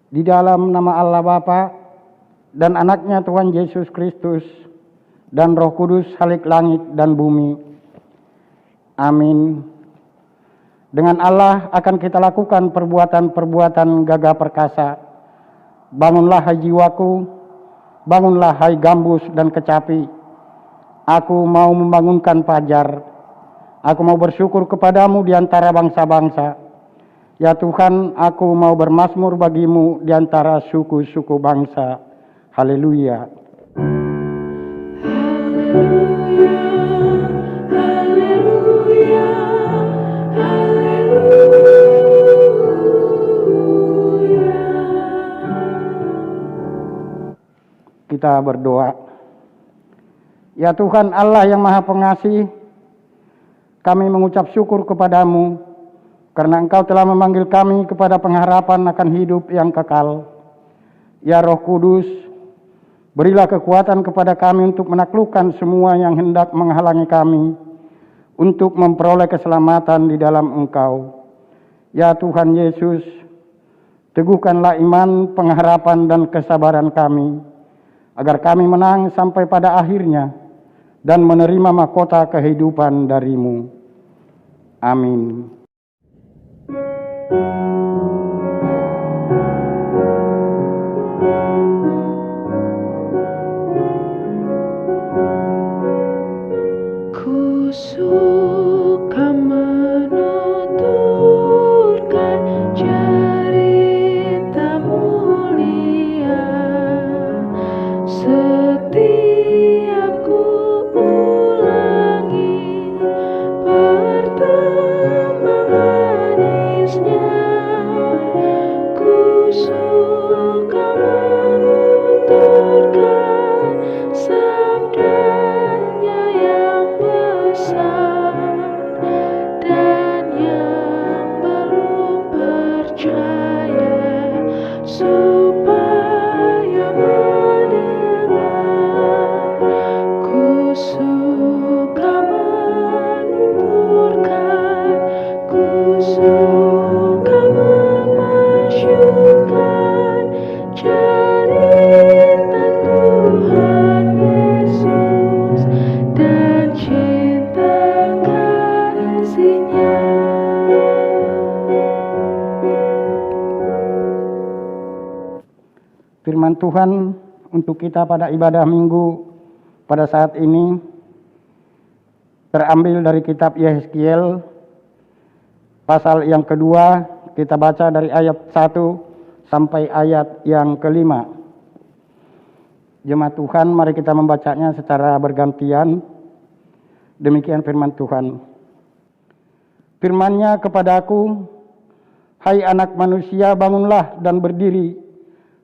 Di dalam nama Allah Bapa dan anaknya Tuhan Yesus Kristus dan Roh Kudus Halik langit dan bumi. Amin. Dengan Allah akan kita lakukan perbuatan-perbuatan gagah perkasa. Bangunlah hai jiwaku, bangunlah hai gambus dan kecapi. Aku mau membangunkan fajar. Aku mau bersyukur kepadamu di antara bangsa-bangsa. Ya Tuhan, aku mau bermazmur bagimu di antara suku-suku bangsa. Haleluya. Haleluya, haleluya, haleluya. Kita berdoa. Ya Tuhan Allah yang Maha Pengasih, kami mengucap syukur kepadamu karena Engkau telah memanggil kami kepada pengharapan akan hidup yang kekal. Ya Roh Kudus, berilah kekuatan kepada kami untuk menaklukkan semua yang hendak menghalangi kami untuk memperoleh keselamatan di dalam Engkau. Ya Tuhan Yesus, teguhkanlah iman, pengharapan, dan kesabaran kami, agar kami menang sampai pada akhirnya dan menerima mahkota kehidupan dari-Mu. Amin. Ku suka menuturkan cerita mulia, setiap ku ulangi pertama manisnya. Ku suka menuturkan sabdanya yang besar dan yang belum percaya supaya mendengar. Ku suka menuturkan, ku suka memasyurkan cerita Tuhan Yesus dan cinta kasih-Nya. Firman Tuhan untuk kita pada ibadah minggu pada saat ini terambil dari kitab Yehezkiel pasal yang kedua. Kita baca dari ayat 1 sampai ayat yang kelima. Jemaat Tuhan, mari kita membacanya secara bergantian. Demikian firman Tuhan. Firman-Nya kepadaku, hai anak manusia, bangunlah dan berdiri,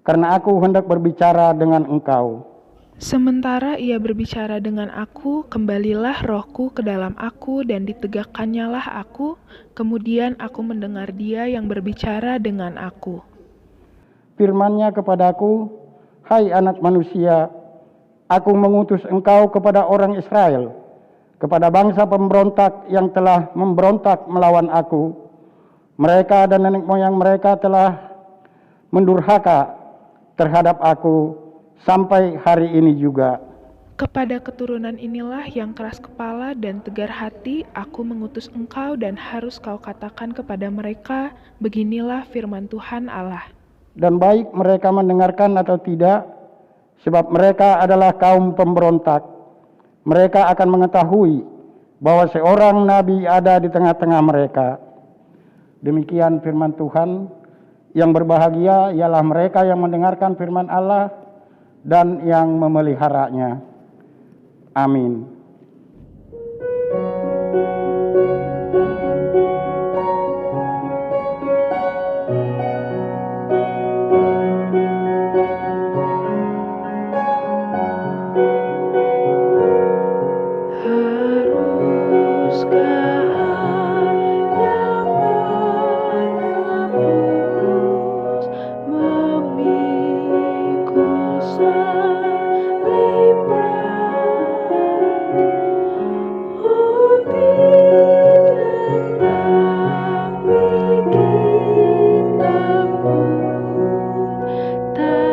karena aku hendak berbicara dengan engkau. Sementara ia berbicara dengan aku, kembalilah rohku ke dalam aku dan ditegakkannyalah aku, kemudian aku mendengar dia yang berbicara dengan aku. Firman-Nya kepadaku, "Hai anak manusia, aku mengutus engkau kepada orang Israel, kepada bangsa pemberontak yang telah memberontak melawan aku. Mereka dan nenek moyang mereka telah mendurhaka terhadap aku sampai hari ini juga. Kepada keturunan inilah yang keras kepala dan tegar hati, aku mengutus engkau dan harus kau katakan kepada mereka, beginilah firman Tuhan Allah. Dan baik mereka mendengarkan atau tidak, sebab mereka adalah kaum pemberontak. Mereka akan mengetahui bahwa seorang nabi ada di tengah-tengah mereka." Demikian firman Tuhan. Yang berbahagia ialah mereka yang mendengarkan firman Allah dan yang memeliharanya. Amin. Haruskah hanya menebus, memikul salib berat? Oh tidak, tapi kita pun tak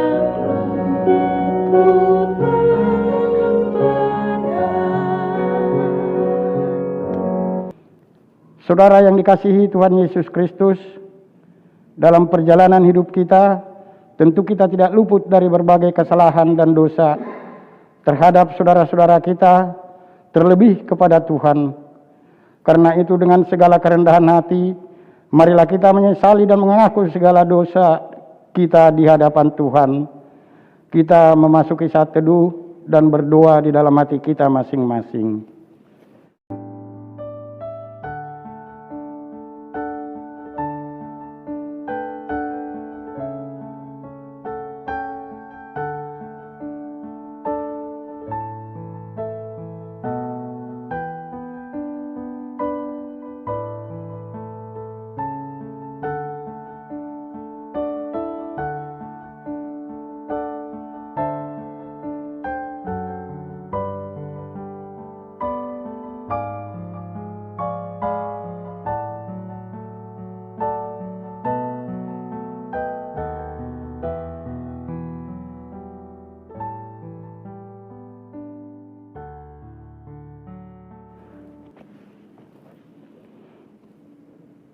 luput Saudara yang dikasihi Tuhan Yesus Kristus, dalam perjalanan hidup kita, tentu kita tidak luput dari berbagai kesalahan dan dosa terhadap saudara-saudara kita, terlebih kepada Tuhan. Karena itu dengan segala kerendahan hati, marilah kita menyesali dan mengaku segala dosa kita di hadapan Tuhan. Kita memasuki saat teduh dan berdoa di dalam hati kita masing-masing.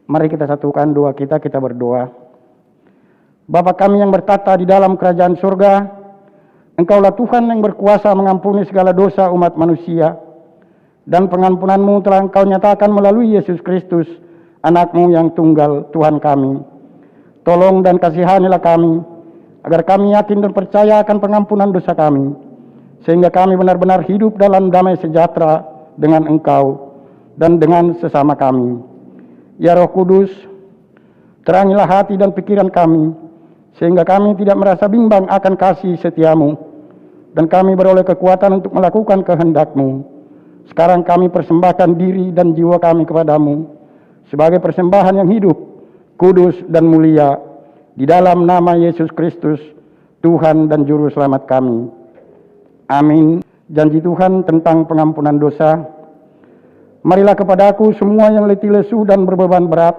Mari kita satukan doa kita berdoa. Bapa kami yang bertata di dalam kerajaan surga, Engkaulah Tuhan yang berkuasa mengampuni segala dosa umat manusia. Dan pengampunan-Mu telah Engkau nyatakan melalui Yesus Kristus, anak-Mu yang tunggal, Tuhan kami. Tolong dan kasihanilah kami, agar kami yakin dan percaya akan pengampunan dosa kami, sehingga kami benar-benar hidup dalam damai sejahtera dengan Engkau dan dengan sesama kami. Ya Roh Kudus, terangilah hati dan pikiran kami, sehingga kami tidak merasa bimbang akan kasih setia-Mu, dan kami beroleh kekuatan untuk melakukan kehendak-Mu. Sekarang kami persembahkan diri dan jiwa kami kepadamu, sebagai persembahan yang hidup, kudus dan mulia, di dalam nama Yesus Kristus, Tuhan dan Juru Selamat kami. Amin. Janji Tuhan tentang pengampunan dosa. Marilah kepadaku semua yang letih lesu dan berbeban berat,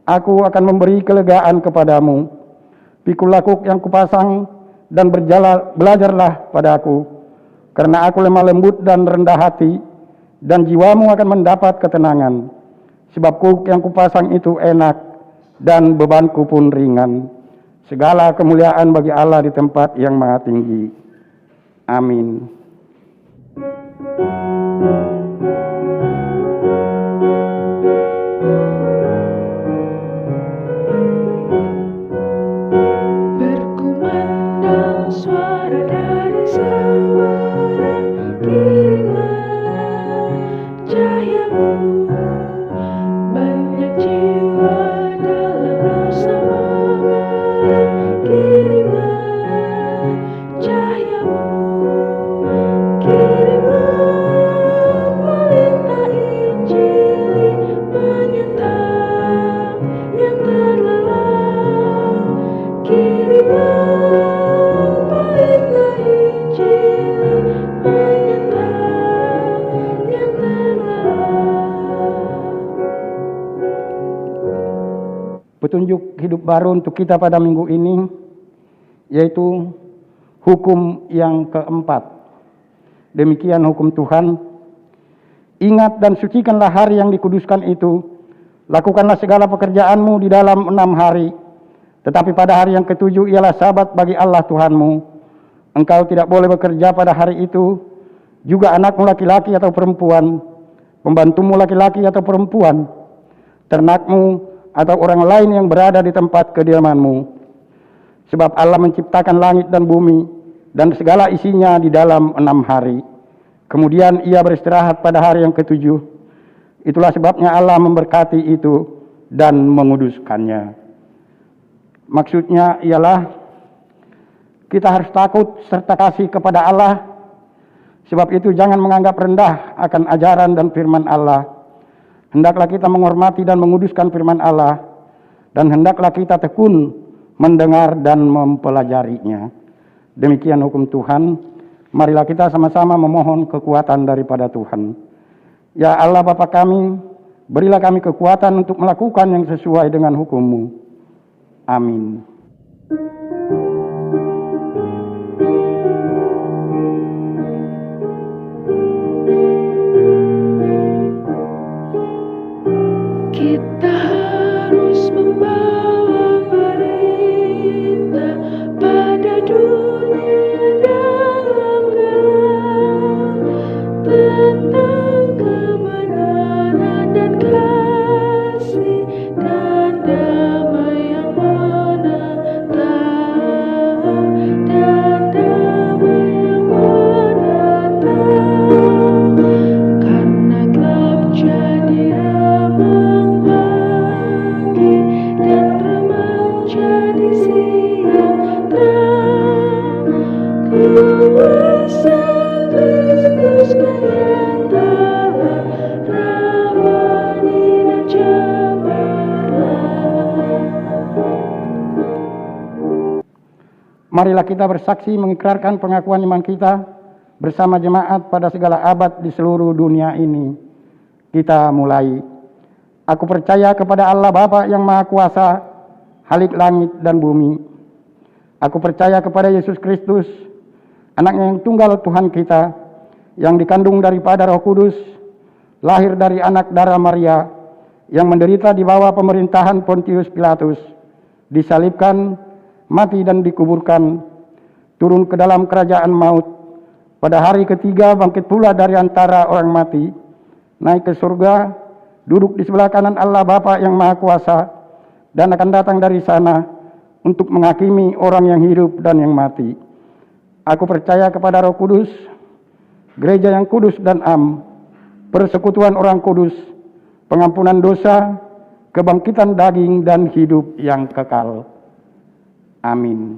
aku akan memberi kelegaan kepadamu. Pikul lakuk yang kupasang dan belajarlah padaku, karena aku lemah lembut dan rendah hati, dan jiwamu akan mendapat ketenangan. Sebab kuk yang kupasang itu enak, dan bebanku pun ringan. Segala kemuliaan bagi Allah di tempat yang maha tinggi. Amin. Berkumandang suara dari seberang, kirimlah cahayamu. Banyak jiwa dalam dosa mengerang, kirimlah cahayamu. hidup baru untuk kita pada minggu ini, yaitu hukum yang keempat. Demikian hukum Tuhan. Ingat dan sucikanlah hari yang dikuduskan itu. Lakukanlah segala pekerjaanmu di dalam 6 hari. Tetapi pada hari yang ketujuh ialah sabat bagi Allah Tuhanmu. Engkau tidak boleh bekerja pada hari itu. Juga anakmu laki-laki atau perempuan, pembantumu laki-laki atau perempuan, ternakmu atau orang lain yang berada di tempat kediamanmu. Sebab Allah menciptakan langit dan bumi dan segala isinya di dalam 6 hari. Kemudian ia beristirahat pada hari yang ketujuh. Itulah sebabnya Allah memberkati itu dan menguduskannya. Maksudnya ialah kita harus takut serta kasih kepada Allah. Sebab itu jangan menganggap rendah akan ajaran dan firman Allah. Hendaklah kita menghormati dan menguduskan firman Allah. Dan hendaklah kita tekun mendengar dan mempelajarinya. Demikian hukum Tuhan. Marilah kita sama-sama memohon kekuatan daripada Tuhan. Ya Allah Bapa kami, berilah kami kekuatan untuk melakukan yang sesuai dengan hukum-Mu. Amin. Kita harus membawa berita pada dunia dalam gelap tentang kebenaran dan kasih dan damai yang menetap dan damai yang menetap. Karena gelap jadi remang pagi dan remang jadi siang terang. Kuasa Kristus kan nyata, Ramani dan cemerlang. Marilah kita bersaksi mengikrarkan pengakuan iman kita bersama jemaat pada segala abad di seluruh dunia ini. Kita mulai. Aku percaya kepada Allah Bapa yang Maha Kuasa, Khalik langit dan bumi. Aku percaya kepada Yesus Kristus, Anaknya yang tunggal Tuhan kita, yang dikandung daripada Roh Kudus, lahir dari anak darah Maria, yang menderita di bawah pemerintahan Pontius Pilatus, disalibkan, mati dan dikuburkan, turun ke dalam kerajaan maut, pada hari ketiga bangkit pula dari antara orang mati, naik ke surga, duduk di sebelah kanan Allah Bapa yang Maha Kuasa, dan akan datang dari sana untuk menghakimi orang yang hidup dan yang mati. Aku percaya kepada Roh Kudus, gereja yang kudus dan am, persekutuan orang kudus, pengampunan dosa, kebangkitan daging dan hidup yang kekal. Amin.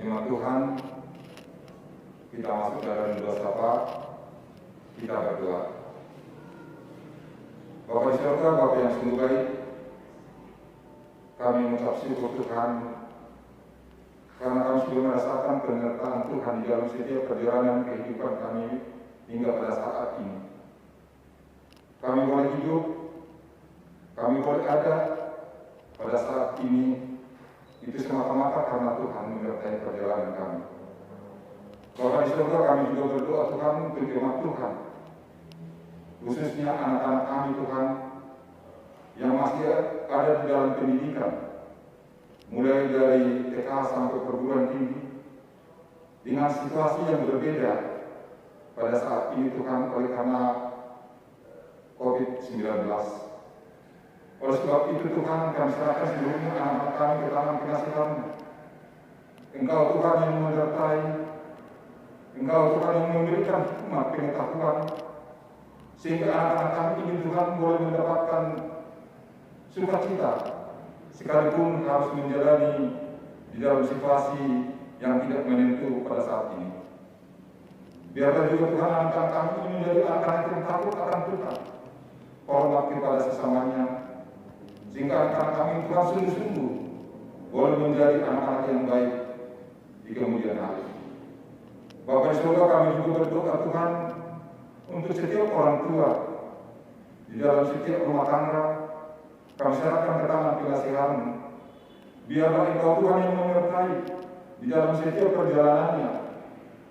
Jemaat Tuhan, kita masuk dalam doa sapa, kita berdoa. Bapa di surga, Bapa yang sungguh baik, kami mengucap syukur Tuhan karena kami sudah merasakan penyertaan Tuhan di dalam setiap perjalanan kehidupan kami hingga pada saat ini. Kami boleh hidup, kami boleh ada pada saat ini, itu semata-mata karena Tuhan menyertai perjalanan kami. Bapa di surga, kami juga berdoa Tuhan untuk jemaat Tuhan, khususnya anak-anak kami Tuhan, yang masih ada di dalam pendidikan, mulai dari TK sampai perguruan tinggi, dengan situasi yang berbeda pada saat ini Tuhan oleh karena COVID-19. Oleh sebab itu Tuhan, kami serahkan seluruhnya anak-anak kami ke tangan penasihat-Mu. Engkau Tuhan yang menyertai, Engkau Tuhan yang memberikan hikmat pengetahuan, sehingga anak-anak kami ini Tuhan boleh mendapatkan sukacita, sekalipun harus menjalani di dalam situasi yang tidak menentu pada saat ini. Biarlah juga Tuhan anak-anak kami ini menjadi anak-anak yang takut akan Tuhan, hormat kepada sesamanya, sehingga anak-anak kami Tuhan sungguh-sungguh boleh menjadi anak-anak yang baik di kemudian hari. Bapa di surga, kami juga berdoa Tuhan untuk setiap orang tua di dalam setiap rumah tangga. Kami serahkan ke tangan pengasihan-Mu. Biarlah Engkau Tuhan yang menyertai di dalam setiap perjalanannya,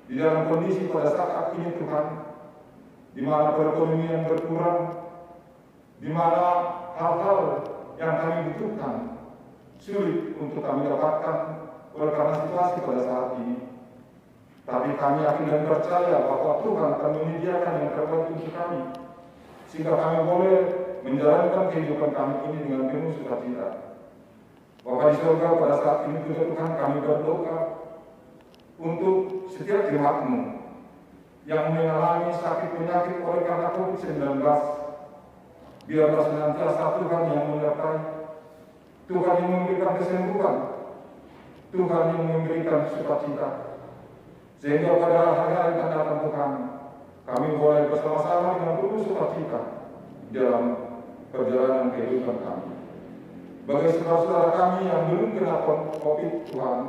di dalam kondisi pada saat ini Tuhan, di mana perekonomian berkurang, di mana hal-hal yang kami butuhkan sulit untuk kami dapatkan oleh karena situasi pada saat ini. Tapi kami yakin dan percaya bahwa Tuhan akan menyediakan yang terbaik untuk kami, sehingga kami boleh menjalankan kehidupan kami ini dengan penuh sukacita. Bapa di surga, pada saat ini juga Tuhan kami berdoa untuk setiap jemaat-Mu yang mengalami sakit penyakit oleh karena COVID-19. Biarlah senantiasa Tuhan yang menyertai, Tuhan yang memberikan kesembuhan, Tuhan yang memberikan sukacita, sehingga pada hari-hari yang akan datang Tuhan, kami boleh bersama-sama dengan penuh sukacita dalam perjalanan kehidupan kami. Bagi saudara-saudara kami yang belum kena COVID, Tuhan,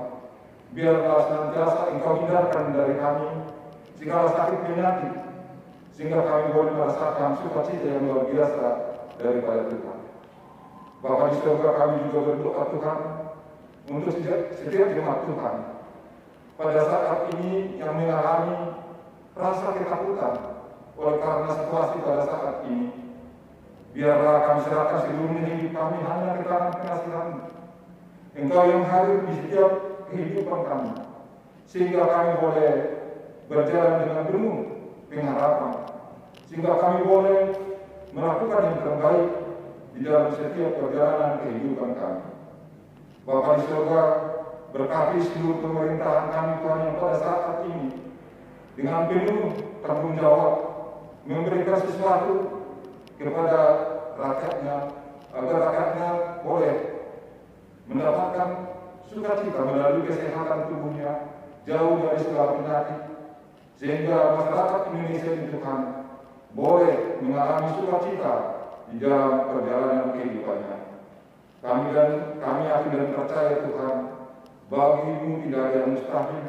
biarlah senantiasa Engkau hindarkan dari kami segala sakit penyakit, sehingga kami boleh merasakan sukacita yang luar biasa daripada Tuhan. Bapa di surga, kami juga berdoa Tuhan untuk setiap jemaat Tuhan pada saat ini yang mengalami rasa ketakutan oleh karena situasi pada saat ini. Biarlah kami serahkan seluruhnya hidup kami hanya ke tangan pengasihan-Mu. Engkau yang hadir di setiap kehidupan kami, sehingga kami boleh berjalan dengan penuh pengharapan, sehingga kami boleh melakukan yang terbaik di dalam setiap perjalanan kehidupan kami. Bapa di surga, berkati seluruh pemerintahan kami Tuhan yang pada saat ini dengan penuh tanggung jawab memberikan sesuatu kepada rakyatnya, agar rakyatnya boleh mendapatkan sukacita melalui kesehatan tubuhnya, jauh dari segala penyakit, sehingga masyarakat Indonesia ini Tuhan boleh mengalami sukacita di dalam perjalanan kehidupannya. Kami yakin dan percaya Tuhan, bagi-Mu tidak ada yang mustahil.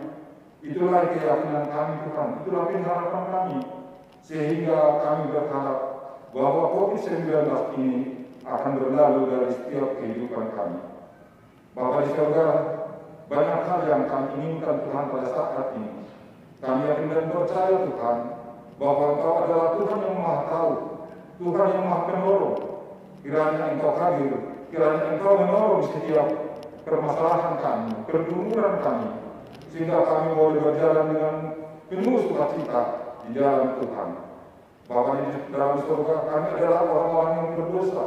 Itulah keyakinan kami Tuhan, itulah pengharapan kami, sehingga kami berharap bahwa COVID-19 ini akan berlalu dari setiap kehidupan kami. Bapa di surga, banyak hal yang kami inginkan Tuhan pada saat ini. Kami yakin dan percaya Tuhan, bahwa Engkau adalah Tuhan yang Maha Tahu, Tuhan yang Maha Penolong. Kiranya Engkau hadir, kiranya Engkau menolong setiap permasalahan kami, pergumulan kami, sehingga kami boleh berjalan dengan penuh sukacita di dalam Tuhan. Bapa di dalam surga, kami adalah orang-orang yang berdosa,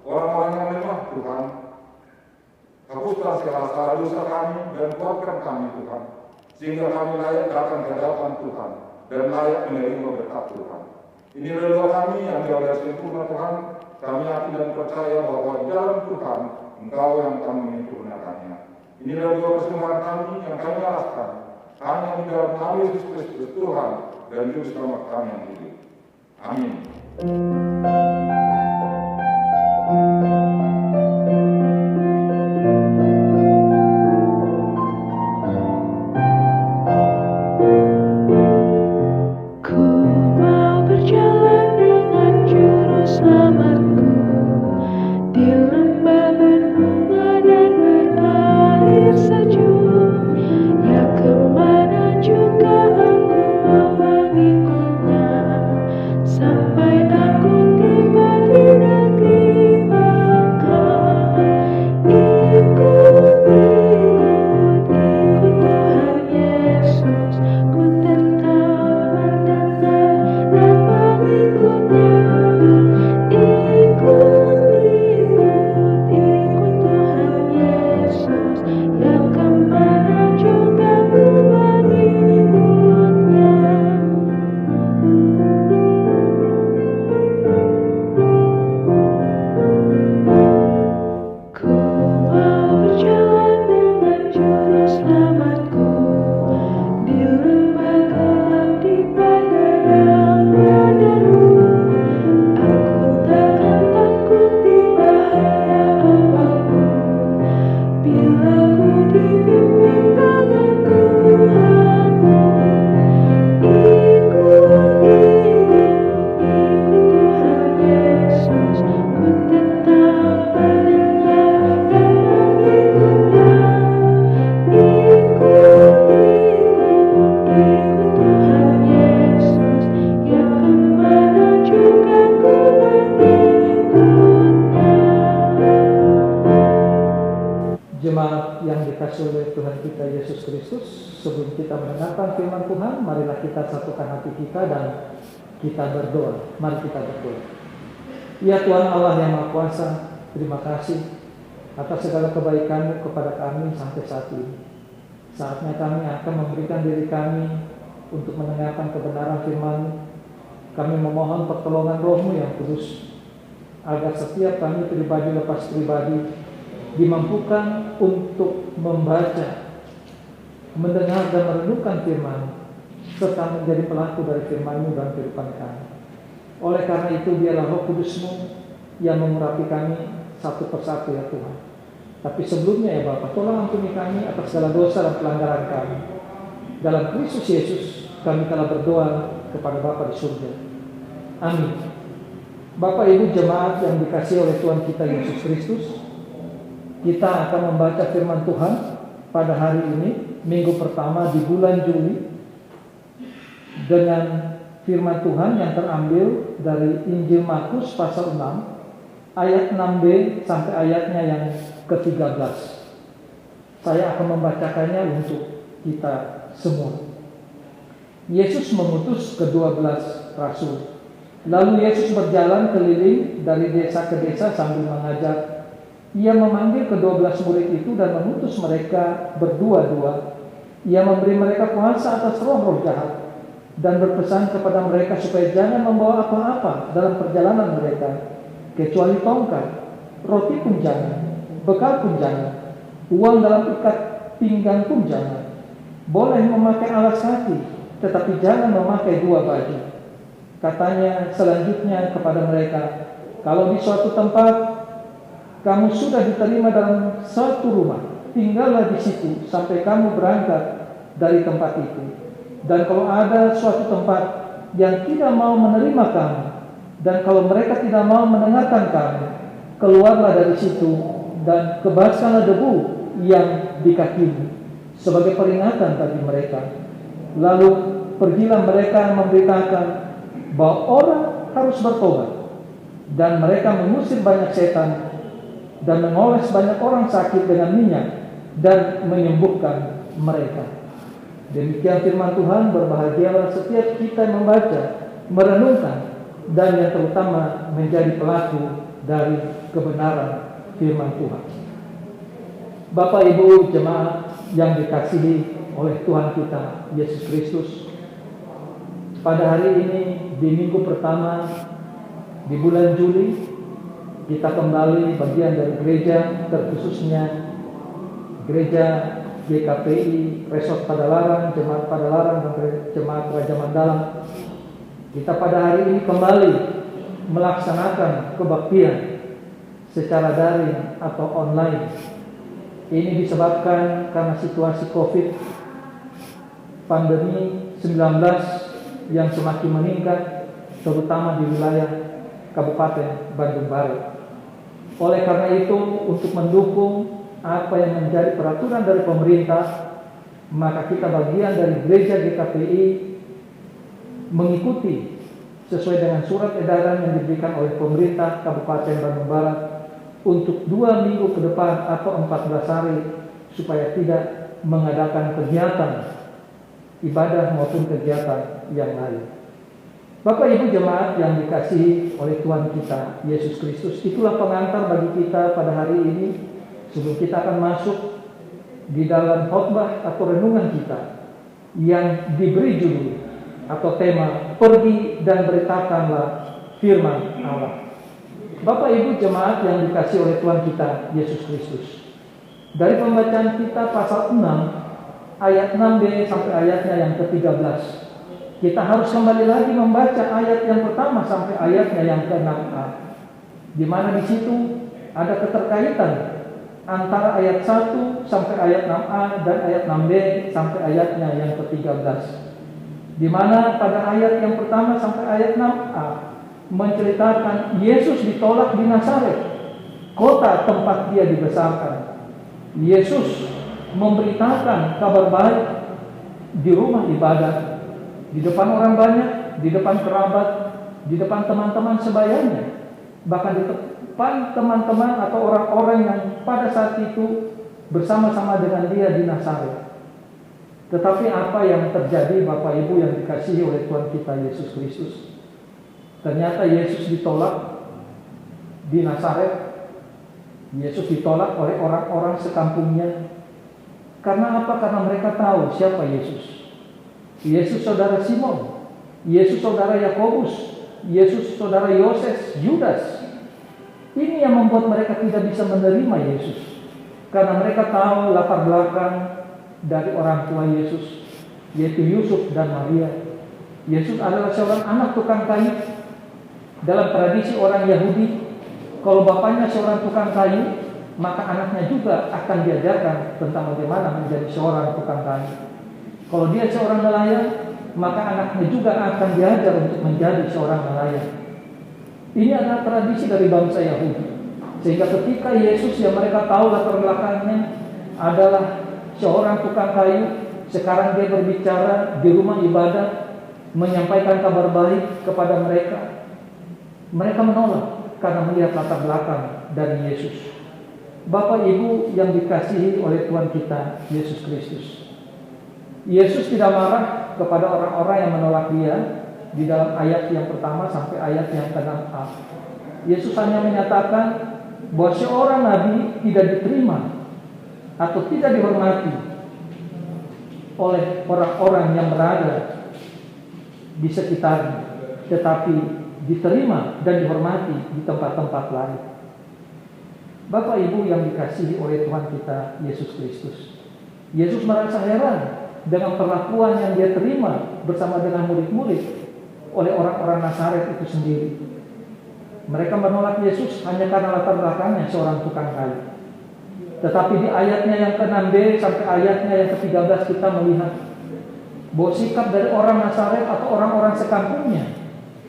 orang-orang yang lemah Tuhan. Hapuslah segala salah dosa kami dan kuatkan kami Tuhan, sehingga kami layak datang ke hadapan Tuhan dan layak menerima berkat Tuhan. Inilah doa kami yang jauh sempurna Tuhan. Kami yakin dan percaya bahwa di dalam Tuhan Engkau yang akan menyempurnakannya. Inilah doa persembahan kami yang kami arahkan hanya di dalam nama Yesus Kristus Tuhan dan Juru Selamat kami yang hidup. Amin. sebelum kita mendengarkan firman Tuhan, marilah kita satukan hati kita dan kita berdoa. Mari kita berdoa. Ya Tuhan Allah yang Maha Kuasa, terima kasih atas segala kebaikan-Mu kepada kami sampai saat ini. Saatnya kami akan memberikan diri kami untuk mendengarkan kebenaran firman-Mu. Kami memohon pertolongan Roh-Mu yang kudus, agar setiap kami pribadi lepas pribadi dimampukan untuk membaca, mendengar dan merenungkan firman, serta menjadi pelaku dari firman-Mu dalam kehidupan kami. Oleh karena itu, biarlah Roh Kudus-Mu yang mengurapi kami satu persatu ya Tuhan. Tapi sebelumnya ya Bapa, tolong ampuni kami atas segala dosa dan pelanggaran kami. Dalam Kristus Yesus kami telah berdoa kepada Bapa di surga. Amin. Bapak Ibu jemaat yang dikasihi oleh Tuhan kita Yesus Kristus, kita akan membaca firman Tuhan pada hari ini, minggu pertama di bulan Juli, dengan firman Tuhan yang terambil dari Injil Markus pasal 6 ayat 6b sampai ayatnya yang ke-13. Saya akan membacakannya untuk kita semua. Yesus mengutus ke-12 rasul. Lalu Yesus berjalan keliling dari desa ke desa sambil mengajar. Ia memanggil ke-12 murid itu dan mengutus mereka berdua-dua. Ia memberi mereka kuasa atas roh-roh jahat dan berpesan kepada mereka supaya jangan membawa apa-apa dalam perjalanan mereka, kecuali tongkat, roti pun jangan, bekal pun jangan, uang dalam ikat pinggang pun jangan. Boleh memakai alas kaki, tetapi jangan memakai 2 baju. Katanya selanjutnya kepada mereka, kalau di suatu tempat kamu sudah diterima dalam suatu rumah, tinggallah di situ sampai kamu berangkat dari tempat itu. Dan kalau ada suatu tempat yang tidak mau menerima kamu, dan kalau mereka tidak mau mendengarkan kamu, keluarlah dari situ dan kebaskanlah debu yang di kakimu sebagai peringatan bagi mereka. Lalu pergilah mereka memberitakan bahwa orang harus bertobat, dan mereka mengusir banyak setan dan mengoles banyak orang sakit dengan minyak dan menyembuhkan mereka. Demikian firman Tuhan. Berbahagialah setiap kita yang membaca, merenungkan, dan yang terutama menjadi pelaku dari kebenaran firman Tuhan. Bapak Ibu jemaat yang dikasihi oleh Tuhan kita Yesus Kristus, pada hari ini di minggu pertama di bulan Juli, kita kembali bagian dari gereja, terkhususnya gereja GKPI Resort Padalarang, Jemaat Padalarang, dan Jemaat Raja Mandalang. Kita pada hari ini kembali melaksanakan kebaktian secara daring atau online. Ini disebabkan karena situasi COVID, pandemi 19 yang semakin meningkat, terutama di wilayah Kabupaten Bandung Barat. Oleh karena itu, untuk mendukung apa yang menjadi peraturan dari pemerintah, maka kita bagian dari gereja GKPI mengikuti sesuai dengan surat edaran yang diberikan oleh pemerintah Kabupaten Bandung Barat untuk 2 minggu ke depan atau 14 hari, supaya tidak mengadakan kegiatan ibadah maupun kegiatan yang lain. Bapak Ibu jemaat yang dikasihi oleh Tuhan kita Yesus Kristus, itulah pengantar bagi kita pada hari ini sebelum kita akan masuk di dalam khotbah atau renungan kita yang diberi judul atau tema pergi dan beritakanlah firman Allah. Bapak Ibu jemaat yang dikasihi oleh Tuhan kita Yesus Kristus, dari pembacaan kita pasal 6 ayat 6b sampai ayatnya yang ke-13, kita harus kembali lagi membaca ayat yang pertama sampai ayatnya yang ke-6a, di mana di situ ada keterkaitan antara ayat 1 sampai ayat 6a dan ayat 6b sampai ayatnya yang ke-13, di mana pada ayat yang pertama sampai ayat 6a menceritakan Yesus ditolak di Nazaret, kota tempat dia dibesarkan. Yesus memberitakan kabar baik di rumah ibadah, di depan orang banyak, di depan kerabat, di depan teman-teman sebayanya, bahkan di depan teman-teman atau orang-orang yang pada saat itu bersama-sama dengan dia di Nazaret. Tetapi apa yang terjadi Bapak Ibu yang dikasihi oleh Tuhan kita Yesus Kristus? Ternyata Yesus ditolak di Nazaret. Yesus ditolak oleh orang-orang sekampungnya. Karena apa? Karena mereka tahu siapa Yesus. Yesus saudara Simon, Yesus saudara Yakobus, Yesus saudara Yoses, Yudas. Ini yang membuat mereka tidak bisa menerima Yesus. Karena mereka tahu latar belakang dari orang tua Yesus, yaitu Yusuf dan Maria. Yesus adalah seorang anak tukang kayu. Dalam tradisi orang Yahudi, kalau bapaknya seorang tukang kayu, maka anaknya juga akan diajarkan tentang bagaimana menjadi seorang tukang kayu. Kalau dia seorang nelayan, maka anaknya juga akan diajar untuk menjadi seorang nelayan. Ini adalah tradisi dari bangsa Yahudi. Sehingga ketika Yesus yang mereka tahu latar belakangnya adalah seorang tukang kayu, sekarang dia berbicara di rumah ibadah, menyampaikan kabar baik kepada mereka. Mereka menolak karena melihat latar belakang dari Yesus. Bapak Ibu yang dikasihi oleh Tuhan kita Yesus Kristus, Yesus tidak marah kepada orang-orang yang menolak dia di dalam ayat yang pertama sampai ayat yang ke-6a. Yesus hanya menyatakan bahwa seorang nabi tidak diterima atau tidak dihormati oleh orang-orang yang berada di sekitarnya, tetapi diterima dan dihormati di tempat-tempat lain. Bapak Ibu yang dikasihi oleh Tuhan kita Yesus Kristus, Yesus merasa heran dengan perlakuan yang dia terima bersama dengan murid-murid oleh orang-orang Nazaret itu sendiri. Mereka menolak Yesus hanya karena latar belakangnya seorang tukang kayu. Tetapi di ayatnya yang ke-6b sampai ayatnya yang ke-13 kita melihat bahwa sikap dari orang Nazaret atau orang-orang sekampungnya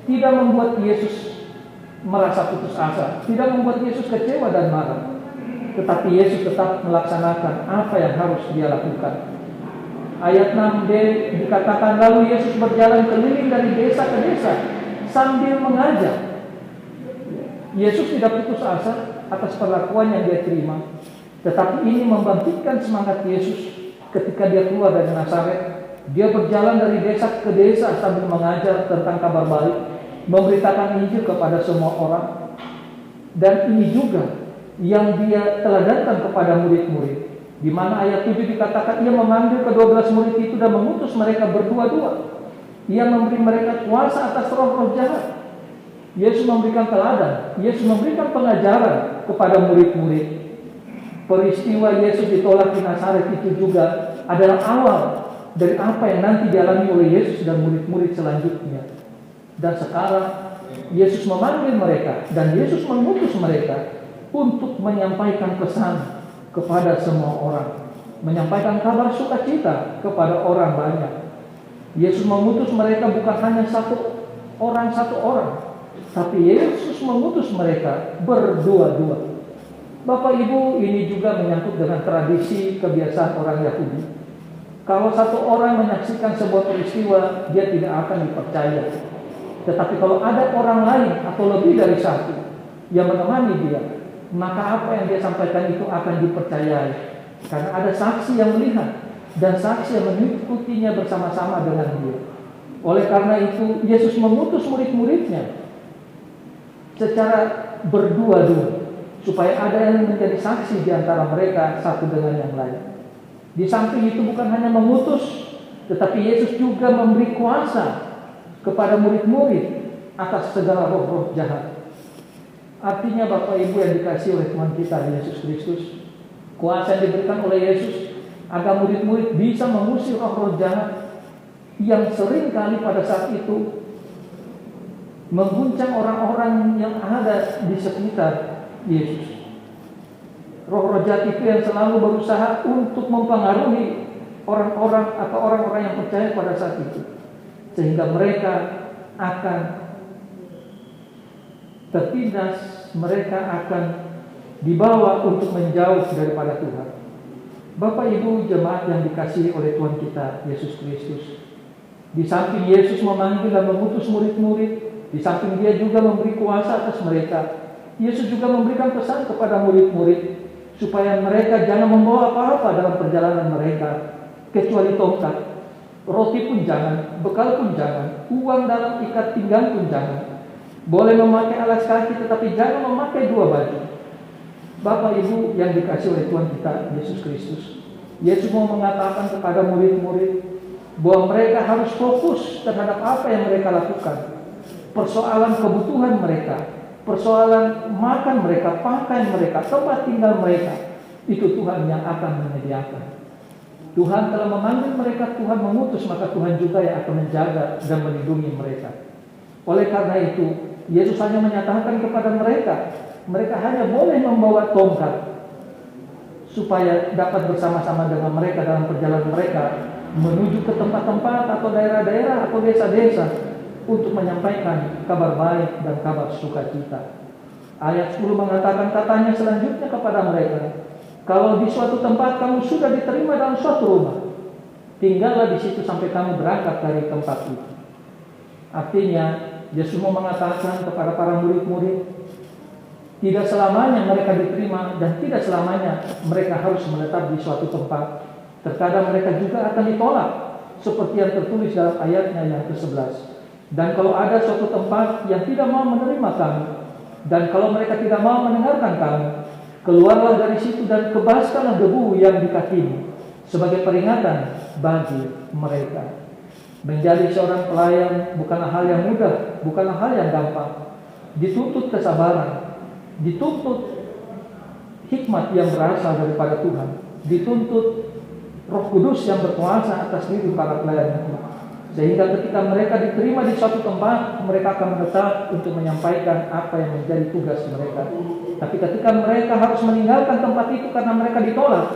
tidak membuat Yesus merasa putus asa, tidak membuat Yesus kecewa dan marah. Tetapi Yesus tetap melaksanakan apa yang harus dia lakukan. Ayat 6b dikatakan, lalu Yesus berjalan keliling dari desa ke desa sambil mengajar. Yesus tidak putus asa atas perlakuan yang dia terima, tetapi ini membangkitkan semangat Yesus ketika dia keluar dari Nazaret. Dia berjalan dari desa ke desa sambil mengajar tentang kabar baik, memberitakan Injil kepada semua orang. Dan ini juga yang dia teladankan kepada murid-murid, di mana ayat 7 dikatakan ia memanggil ke-12 murid itu dan mengutus mereka berdua-dua. Ia memberi mereka kuasa atas roh-roh jahat. Yesus memberikan teladan, Yesus memberikan pengajaran kepada murid-murid. Peristiwa Yesus ditolak di Nazaret itu juga adalah awal dari apa yang nanti dialami oleh Yesus dan murid-murid selanjutnya. Dan sekarang Yesus memanggil mereka dan Yesus mengutus mereka untuk menyampaikan pesan kepada semua orang, menyampaikan kabar sukacita kepada orang banyak. Yesus mengutus mereka bukan hanya satu orang, tapi Yesus mengutus mereka berdua-dua. Bapak Ibu, ini juga menyangkut dengan tradisi kebiasaan orang Yahudi. Kalau satu orang menyaksikan sebuah peristiwa, dia tidak akan dipercaya. Tetapi kalau ada orang lain atau lebih dari satu yang menemani dia, maka apa yang dia sampaikan itu akan dipercayai. Karena ada saksi yang melihat dan saksi yang mengikutinya bersama-sama dengan dia. Oleh karena itu, Yesus mengutus murid-muridnya secara berdua-dua, supaya ada yang menjadi saksi di antara mereka satu dengan yang lain. Di samping itu bukan hanya mengutus, tetapi Yesus juga memberi kuasa kepada murid-murid atas segala roh-roh jahat. Artinya Bapak Ibu yang dikasihi oleh Tuhan kita Yesus Kristus, kuasa yang diberikan oleh Yesus agar murid-murid bisa mengusir roh-roh jahat yang sering kali pada saat itu mengguncang orang-orang yang ada di sekitar Yesus. Roh-roh jahat itu yang selalu berusaha untuk mempengaruhi orang-orang atau orang-orang yang percaya pada saat itu, sehingga mereka akan tertindas, mereka akan dibawa untuk menjauh daripada Tuhan. Bapak Ibu jemaat yang dikasihi oleh Tuhan kita Yesus Kristus, di samping Yesus memanggil dan mengutus murid-murid, di samping dia juga memberi kuasa atas mereka, Yesus juga memberikan pesan kepada murid-murid supaya mereka jangan membawa apa-apa dalam perjalanan mereka, kecuali tongkat. Roti pun jangan, bekal pun jangan, uang dalam ikat pinggang pun jangan. Boleh memakai alas kaki tetapi jangan memakai dua baju. Bapak Ibu yang dikasih oleh Tuhan kita Yesus Kristus, Yesus mau mengatakan kepada murid-murid bahwa mereka harus fokus terhadap apa yang mereka lakukan. Persoalan kebutuhan mereka, persoalan makan mereka, pakaian mereka, tempat tinggal mereka, itu Tuhan yang akan menyediakan. Tuhan telah memanggil mereka, Tuhan mengutus, maka Tuhan juga yang akan menjaga dan melindungi mereka. Oleh karena itu, Yesus hanya menyatakan kepada mereka hanya boleh membawa tongkat supaya dapat bersama-sama dengan mereka dalam perjalanan mereka menuju ke tempat-tempat atau daerah-daerah atau desa-desa untuk menyampaikan kabar baik dan kabar sukacita. Ayat 10 mengatakan, katanya selanjutnya kepada mereka, kalau di suatu tempat kamu sudah diterima dalam suatu rumah, tinggallah di situ sampai kamu berangkat dari tempat itu. Artinya, Yesus mau mengatakan kepada para murid-murid, tidak selamanya mereka diterima dan tidak selamanya mereka harus menetap di suatu tempat. Terkadang mereka juga akan ditolak, seperti yang tertulis dalam ayatnya yang ke-11. Dan kalau ada suatu tempat yang tidak mau menerima kamu, dan kalau mereka tidak mau mendengarkan kamu, keluarlah dari situ dan kebaskanlah debu yang di kakimu sebagai peringatan bagi mereka. Menjadi seorang pelayan bukanlah hal yang mudah, bukanlah hal yang gampang. Dituntut kesabaran, dituntut hikmat yang berasal daripada Tuhan, dituntut Roh Kudus yang berkuasa atas diri para pelayan itu. Sehingga ketika mereka diterima di suatu tempat, mereka akan menetap untuk menyampaikan apa yang menjadi tugas mereka. Tapi ketika mereka harus meninggalkan tempat itu karena mereka ditolak,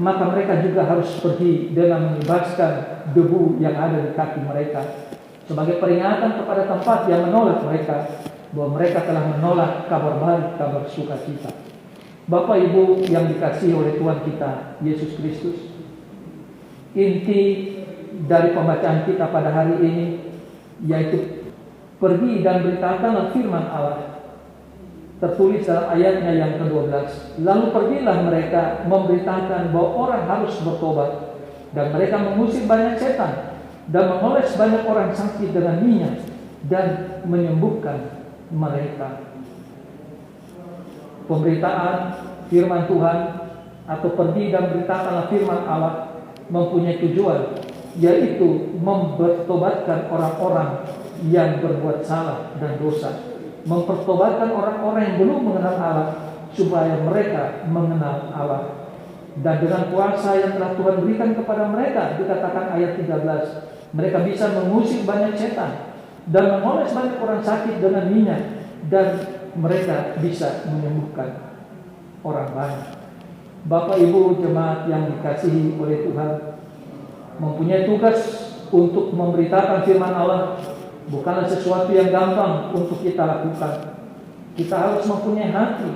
maka mereka juga harus pergi dengan membebaskan debu yang ada di kaki mereka sebagai peringatan kepada tempat yang menolak mereka bahwa mereka telah menolak kabar baik, kabar sukacita. Bapak Ibu yang dikasihi oleh Tuhan kita Yesus Kristus, inti dari pembacaan kita pada hari ini yaitu pergi dan beritakanlah firman Allah. Tertulis dalam ayatnya yang ke-12, lalu pergilah mereka memberitakan bahwa orang harus bertobat, dan mereka mengusir banyak setan dan mengoles banyak orang sakit dengan minyak dan menyembuhkan mereka. Pemberitaan firman Tuhan atau pergi dan beritakanlah firman Allah mempunyai tujuan, yaitu mempertobatkan orang-orang yang berbuat salah dan dosa, mempertobatkan orang-orang yang belum mengenal Allah supaya mereka mengenal Allah. Dan dengan kuasa yang telah Tuhan berikan kepada mereka, dikatakan ayat 13, mereka bisa mengusir banyak setan dan mengoles banyak orang sakit dengan minyak, dan mereka bisa menyembuhkan orang banyak. Bapak Ibu jemaat yang dikasihi oleh Tuhan, mempunyai tugas untuk memberitakan firman Allah bukanlah sesuatu yang gampang untuk kita lakukan. Kita harus mempunyai hati,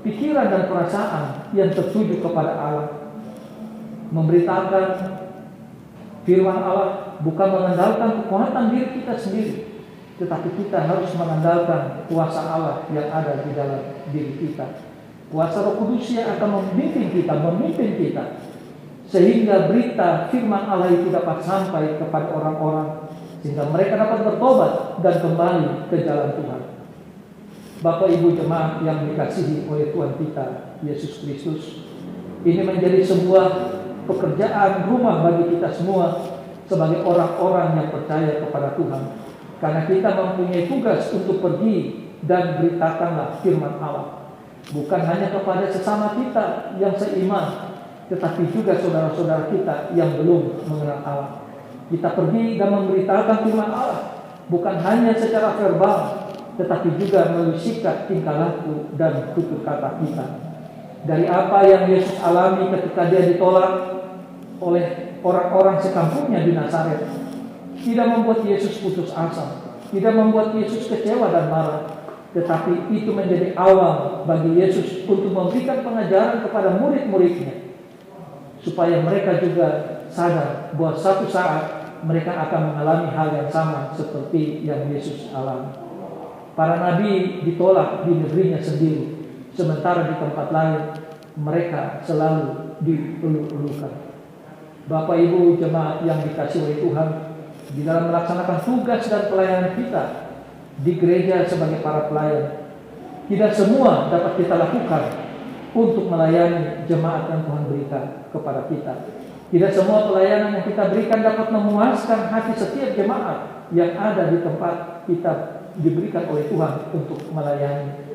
pikiran dan perasaan yang tertuju kepada Allah. Memberitakan firman Allah bukan mengandalkan kekuatan diri kita sendiri, tetapi kita harus mengandalkan kuasa Allah yang ada di dalam diri kita. Kuasa Roh Kudus yang akan memimpin kita, sehingga berita firman Allah itu dapat sampai kepada orang-orang, sehingga mereka dapat bertobat dan kembali ke jalan Tuhan. Bapak Ibu jemaat yang dikasihi oleh Tuhan kita Yesus Kristus, ini menjadi sebuah pekerjaan rumah bagi kita semua sebagai orang-orang yang percaya kepada Tuhan, karena kita mempunyai tugas untuk pergi dan beritakanlah firman Allah, bukan hanya kepada sesama kita yang seiman, tetapi juga saudara-saudara kita yang belum mengenal Allah. Kita pergi dan memberitakan firman Allah, bukan hanya secara verbal, tetapi juga melalui sikap, tingkah laku, dan tutur kata kita. Dari apa yang Yesus alami ketika dia ditolak oleh orang-orang sekampungnya di Nazaret, tidak membuat Yesus putus asa, tidak membuat Yesus kecewa dan marah, tetapi itu menjadi awal bagi Yesus untuk memberikan pengajaran kepada murid-muridnya, supaya mereka juga sadar bahwa suatu saat mereka akan mengalami hal yang sama seperti yang Yesus alami. Para nabi ditolak di negerinya sendiri, sementara di tempat lain mereka selalu dieluk-elukan. Bapak Ibu jemaat yang dikasihi oleh Tuhan, di dalam melaksanakan tugas dan pelayanan kita di gereja sebagai para pelayan, tidak semua dapat kita lakukan untuk melayani jemaat yang Tuhan berikan kepada kita. Tidak semua pelayanan yang kita berikan dapat memuaskan hati setiap jemaat yang ada di tempat kita diberikan oleh Tuhan untuk melayani.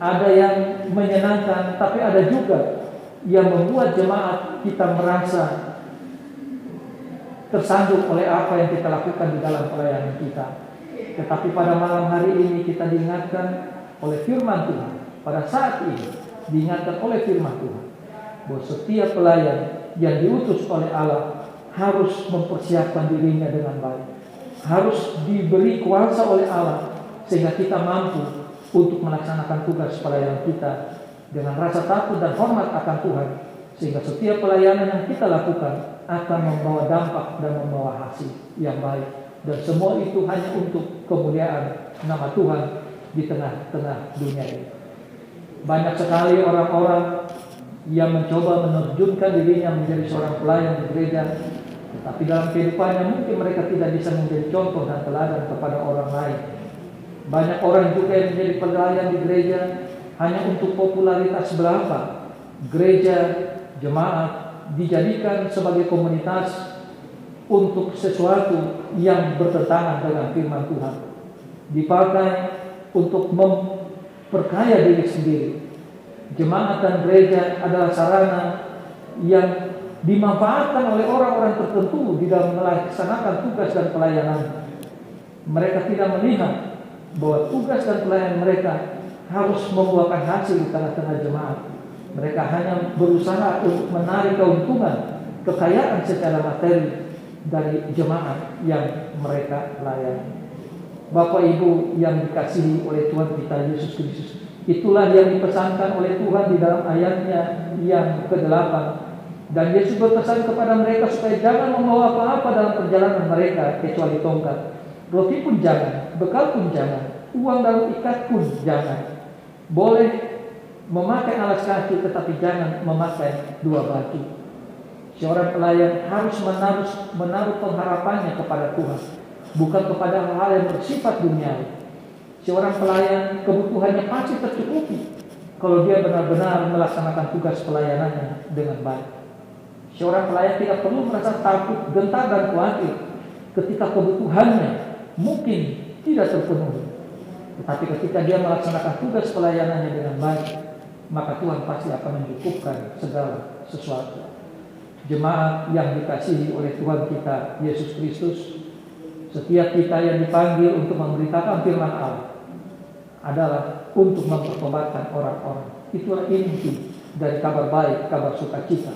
Ada yang menyenangkan, tapi ada juga yang membuat jemaat kita merasa tersandung oleh apa yang kita lakukan di dalam pelayanan kita. Tetapi pada malam hari ini kita diingatkan oleh firman Tuhan. Pada saat ini diingatkan oleh firman Tuhan bahwa setiap pelayan yang diutus oleh Allah harus mempersiapkan dirinya dengan baik, harus diberi kuasa oleh Allah sehingga kita mampu untuk melaksanakan tugas pelayanan kita dengan rasa takut dan hormat akan Tuhan, sehingga setiap pelayanan yang kita lakukan akan membawa dampak dan membawa hasil yang baik, dan semua itu hanya untuk kemuliaan nama Tuhan di tengah-tengah dunia ini. Banyak sekali orang-orang yang mencoba menerjunkan dirinya menjadi seorang pelayan di gereja, tetapi dalam kehidupannya mungkin mereka tidak bisa menjadi contoh dan teladan kepada orang lain. Banyak orang juga yang menjadi pelayan di gereja hanya untuk popularitas belaka. Gereja, jemaat dijadikan sebagai komunitas untuk sesuatu yang bertentangan dengan firman Tuhan, dipakai untuk memperkaya diri sendiri. Jemaat dan gereja adalah sarana yang dimanfaatkan oleh orang-orang tertentu di dalam melaksanakan tugas dan pelayanan. Mereka tidak melihat bahwa tugas dan pelayanan mereka harus membuahkan hasil di tengah-tengah jemaat. Mereka hanya berusaha untuk menarik keuntungan, kekayaan secara materi dari jemaat yang mereka layani. Bapak Ibu yang dikasihi oleh Tuhan kita Yesus Kristus, itulah yang dipesankan oleh Tuhan di dalam ayatnya yang ke-8. Dan Yesus berpesan kepada mereka supaya jangan membawa apa-apa dalam perjalanan mereka kecuali tongkat. Roti pun jangan, bekal pun jangan, uang dalam ikat pun jangan. Boleh memakai alas kaki, tetapi jangan memakai dua baju. Seorang pelayan harus menaruh pengharapannya kepada Tuhan, bukan kepada hal-hal yang bersifat duniawi. Seorang pelayan kebutuhannya pasti tercukupi kalau dia benar-benar melaksanakan tugas pelayanannya dengan baik. Seorang pelayan tidak perlu merasa takut, gentar dan khawatir ketika kebutuhannya mungkin tidak terpenuhi. Tetapi ketika dia melaksanakan tugas pelayanannya dengan baik, maka Tuhan pasti akan mencukupkan segala sesuatu. Jemaat yang dikasihi oleh Tuhan kita Yesus Kristus, setiap kita yang dipanggil untuk memberitakan firman Allah adalah untuk mempertobatkan orang-orang. Itulah inti dari kabar baik, kabar sukacita.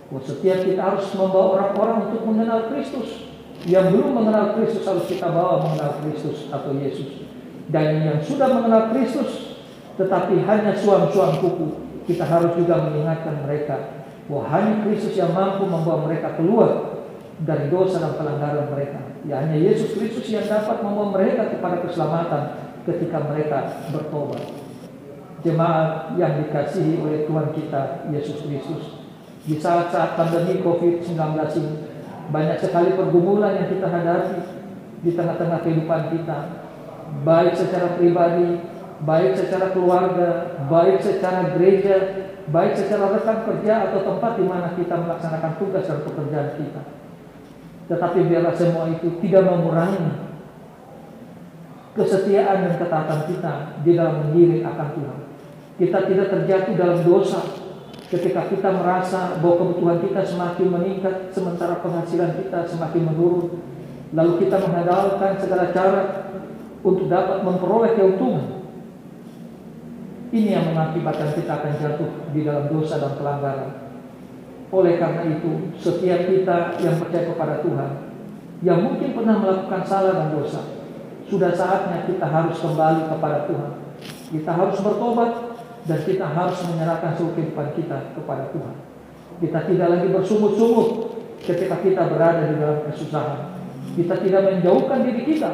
Setiap kita harus membawa orang-orang untuk mengenal Kristus. Yang belum mengenal Kristus harus kita bawa mengenal Kristus atau Yesus. Dan yang sudah mengenal Kristus tetapi hanya suam-suam kuku, kita harus juga mengingatkan mereka bahwa hanya Kristus yang mampu membawa mereka keluar dari dosa dan pelanggaran mereka. Ya, hanya Yesus Kristus yang dapat membawa mereka kepada keselamatan ketika mereka bertobat. Jemaat yang dikasihi oleh Tuhan kita Yesus Kristus, di saat-saat pandemi COVID-19 ini banyak sekali pergumulan yang kita hadapi di tengah-tengah kehidupan kita, baik secara pribadi, baik secara keluarga, baik secara gereja, baik secara rekan kerja atau tempat di mana kita melaksanakan tugas dan pekerjaan kita. Tetapi biarlah semua itu tidak mengurangi kesetiaan dan ketaatan kita di dalam mengiring akan Tuhan. Kita tidak terjatuh dalam dosa ketika kita merasa bahwa kebutuhan kita semakin meningkat sementara penghasilan kita semakin menurun, lalu kita mengandalkan segala cara untuk dapat memperoleh keuntungan. Ini yang mengakibatkan kita akan jatuh di dalam dosa dan pelanggaran. Oleh karena itu, setiap kita yang percaya kepada Tuhan, yang mungkin pernah melakukan salah dan dosa, sudah saatnya kita harus kembali kepada Tuhan. Kita harus bertobat dan kita harus menyerahkan seluruh kehidupan kita kepada Tuhan. Kita tidak lagi bersungut-sungut ketika kita berada di dalam kesusahan. Kita tidak menjauhkan diri kita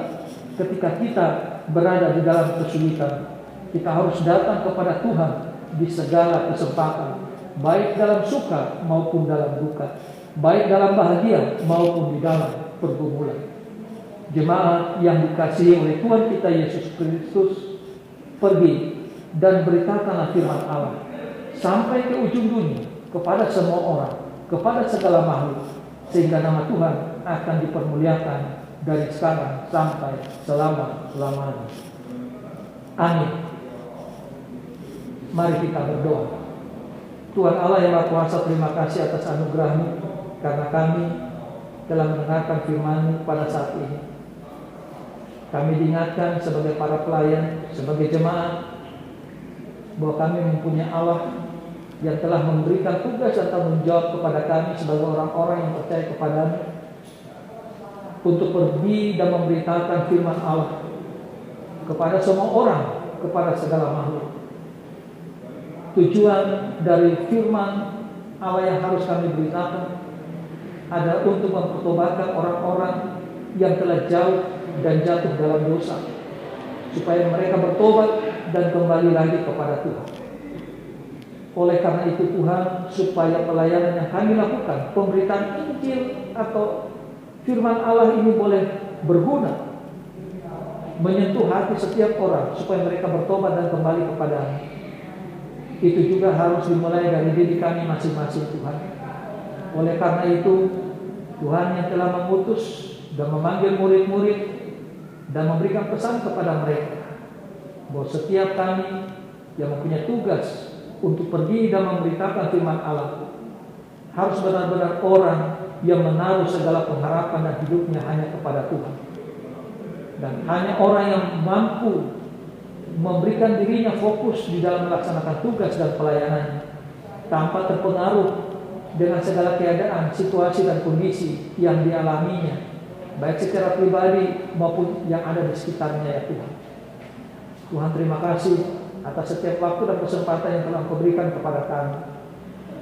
ketika kita berada di dalam kesulitan. Kita harus datang kepada Tuhan di segala kesempatan, baik dalam suka maupun dalam duka. baik dalam bahagia maupun di dalam pergumulan. Jemaat yang dikasihi oleh Tuhan kita Yesus Kristus, pergi dan beritakanlah firman Allah sampai ke ujung dunia, kepada semua orang, kepada segala makhluk, sehingga nama Tuhan akan dipermuliakan dari sekarang sampai selama-lamanya. Amin. Mari kita berdoa. Tuhan Allah yang Maha Kuasa, terima kasih atas anugerah-Mu, karena kami telah mendengarkan firman-Mu pada saat ini. Kami diingatkan sebagai para pelayan, sebagai jemaat, bahwa kami mempunyai Allah yang telah memberikan tugas dan tanggung jawab kepada kami sebagai orang-orang yang percaya kepada-Mu, untuk pergi dan memberitakan firman Allah kepada semua orang, kepada segala makhluk. Tujuan dari firman Allah yang harus kami beritakan adalah untuk mempertobatkan orang-orang yang telah jauh dan jatuh dalam dosa, supaya mereka bertobat dan kembali lagi kepada Tuhan. Oleh karena itu Tuhan, supaya pelayanan yang kami lakukan, pemberitaan Injil atau firman Allah ini boleh berguna, menyentuh hati setiap orang, supaya mereka bertobat dan kembali kepada-Mu. Itu juga harus dimulai dari diri kami masing-masing, Tuhan. Oleh karena itu, Tuhan yang telah mengutus dan memanggil murid-murid dan memberikan pesan kepada mereka, bahwa setiap kami yang mempunyai tugas untuk pergi dan memberitakan firman Allah harus benar-benar orang yang menaruh segala pengharapan dan hidupnya hanya kepada Tuhan. Dan hanya orang yang mampu memberikan dirinya fokus di dalam melaksanakan tugas dan pelayanannya, tanpa terpengaruh dengan segala keadaan, situasi dan kondisi yang dialaminya, baik secara pribadi maupun yang ada di sekitarnya, ya Tuhan. Tuhan, terima kasih atas setiap waktu dan kesempatan yang telah Kau berikan kepada kami.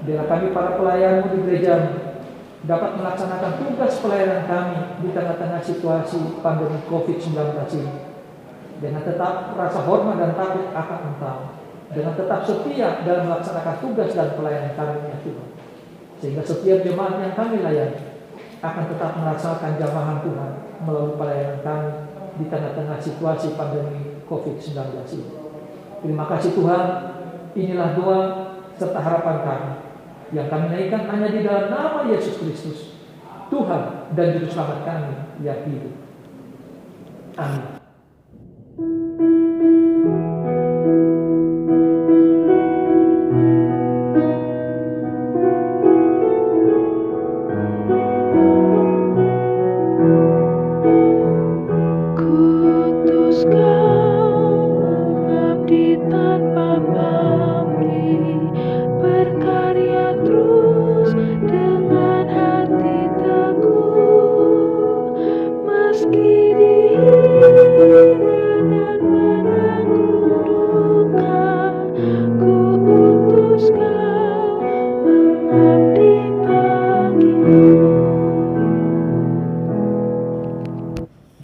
Biarlah kami para pelayan-Mu di gereja dapat melaksanakan tugas pelayanan kami di tengah-tengah situasi pandemi COVID-19 ini, dengan tetap rasa hormat dan takut akan Engkau, dengan tetap setia dalam melaksanakan tugas dan pelayanan kami, ya Tuhan. Sehingga setiap jemaat yang kami layani akan tetap merasakan jamahan Tuhan melalui pelayanan kami di tengah-tengah situasi pandemi COVID-19 ini. Terima kasih Tuhan. Inilah doa serta harapan kami yang kami naikkan hanya di dalam nama Yesus Kristus, Tuhan dan Juru Selamat kami yang hidup. Amin.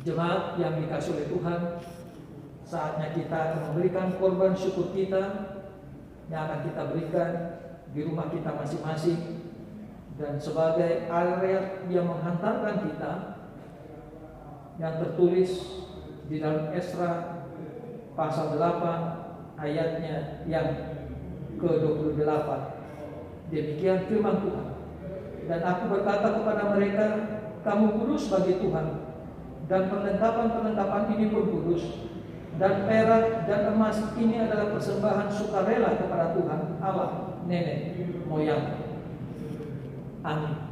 Jemaat yang dikasihi oleh Tuhan, saatnya kita akan memberikan korban syukur kita yang akan kita berikan di rumah kita masing-masing, dan sebagai area yang menghantarkan kita yang tertulis di dalam Esra pasal 8 ayatnya yang ke-28. Demikian firman Tuhan. Dan aku berkata kepada mereka, kamu kudus bagi Tuhan, dan perlengkapan-perlengkapan ini pun kudus, dan perak dan emas ini adalah persembahan sukarela kepada Tuhan Allah nenek moyang. Amin.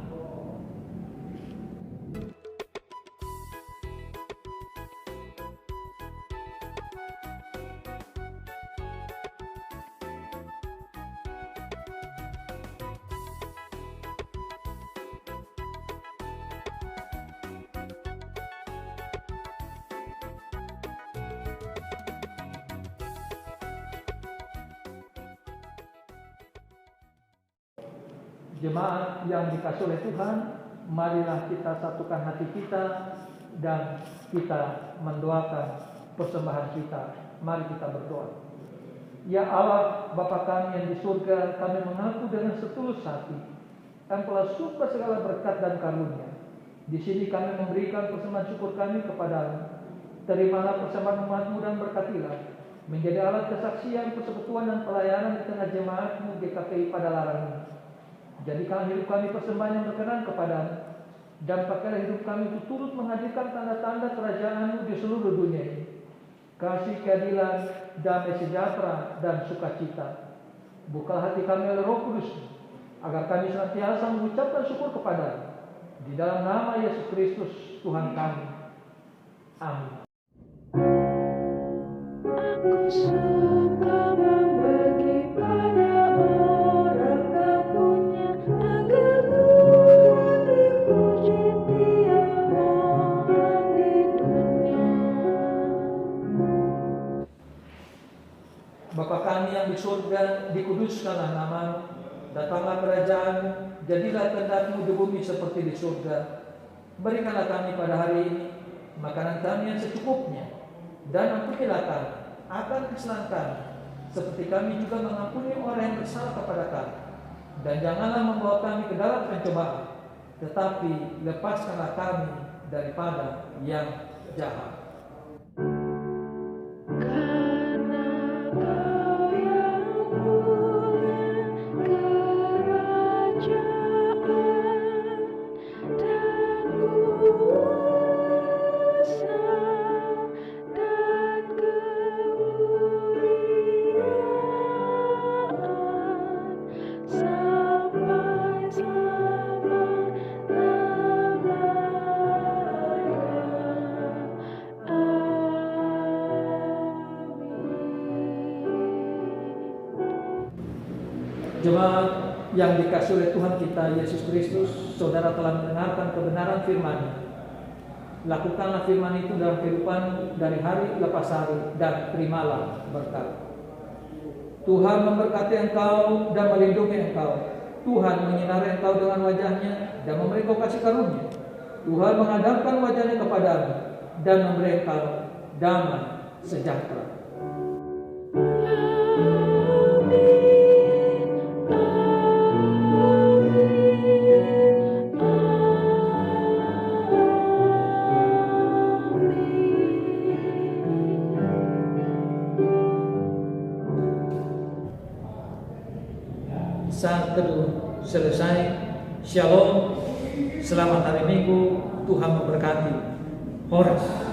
Jemaat yang dikasihi oleh Tuhan, marilah kita satukan hati kita dan kita mendoakan persembahan kita. Mari kita berdoa. Ya Allah, Bapa kami yang di surga, kami mengaku dengan setulus hati Engkau telah sumber segala berkat dan karunia. Di sini kami memberikan persembahan syukur kami kepadamu. Terimalah persembahan umat-Mu dan berkatilah, menjadi alat kesaksian, persekutuan dan pelayanan di tengah jemaat-Mu GKPI pada larang ini. Jadikanlah hidup kami persembahan yang berkenan kepadamu, dan pakailah hidup kami untuk turut menghadirkan tanda-tanda kerajaan-Mu di seluruh dunia ini. Kasih, keadilan, damai sejahtera, dan sukacita. Bukalah hati kami oleh Roh Kudus, agar kami senantiasa mengucapkan syukur kepadamu. Di dalam nama Yesus Kristus, Tuhan kami. Amin. Aku suka membagi pada orang tak punya, agar Tuhan dipuji tiap orang di dunia. Bapa kami yang di surga, dikuduskanlah nama-Mu. Datanglah kerajaan-Mu, jadilah kehendak-Mu di bumi seperti di surga. Berikanlah kami pada hari ini makanan kami yang secukupnya, dan ampunilah kami akan kesalahan kami, seperti kami juga mengampuni orang yang bersalah kepada kami. Dan janganlah membawa kami ke dalam pencobaan, tetapi lepaskanlah kami daripada yang jahat. Jemaat yang dikasihi oleh Tuhan kita Yesus Kristus, saudara telah mendengarkan kebenaran firman-Nya. Lakukanlah firman itu dalam kehidupan dari hari lepas hari, dan terimalah berkat. Tuhan memberkati engkau dan melindungi engkau. Tuhan menyinari engkau dengan wajah-Nya dan memberi engkau kasih karunia. Tuhan menghadapkan wajah-Nya kepadamu dan memberi engkau damai sejahtera. Saat teduh selesai. Shalom, selamat hari Minggu, Tuhan memberkati. Horas.